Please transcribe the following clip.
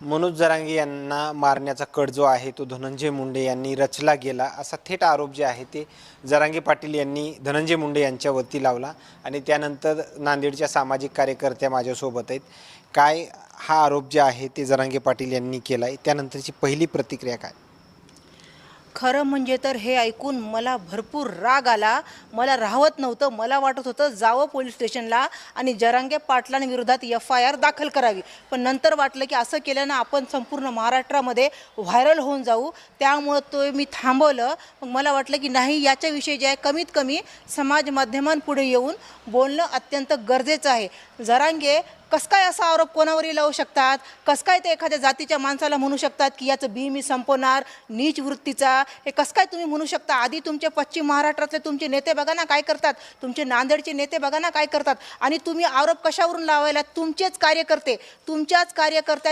मनोज जरांगे यांना मारण्याचा कट जो आहे तो धनंजय मुंडे यांनी रचला गेला असा थेट आरोप जे आहे ते जरांगे पाटील यांनी धनंजय मुंडे यांच्यावरती लावला आणि त्यानंतर नांदेडच्या सामाजिक कार्यकर्त्या माझ्यासोबत आहेत. काय हा आरोप जे आहे ते जरांगे पाटील यांनी केला आहे त्यानंतरची पहिली प्रतिक्रिया काय? खरं म्हणजे तर हे ऐकून मला भरपूर राग आला. मला राहवत नव्हतं. मला वाटत होतं जावं पोलीस स्टेशनला आणि जरांगे पाटलांविरोधात FIR दाखल करावी. पण नंतर वाटलं की असं केल्यानं आपण संपूर्ण महाराष्ट्रामध्ये व्हायरल होऊन जाऊ. त्यामुळं तो मी थांबवलं. मग मला वाटलं की नाही, याच्याविषयी जे आहे कमीत कमी समाज माध्यमांपुढे येऊन बोलणं अत्यंत गरजेचं आहे. जरांगे कसं काय असा आरोप कोणावरही लावू शकतात? कसं काय ते एखाद्या जातीच्या माणसाला म्हणू शकतात की याचं बी मी संपवणार, नीच वृत्तीचा? हे कसं काय तुम्ही म्हणू शकता? आधी तुमचे पश्चिम महाराष्ट्रातले तुमचे नेते बघा ना काय करतात, तुमचे नांदेडचे नेते बघा ना काय करतात. आणि तुम्ही आरोप कशावरून लावायला? तुमचेच कार्यकर्ते, तुमच्याच कार्यकर्त्या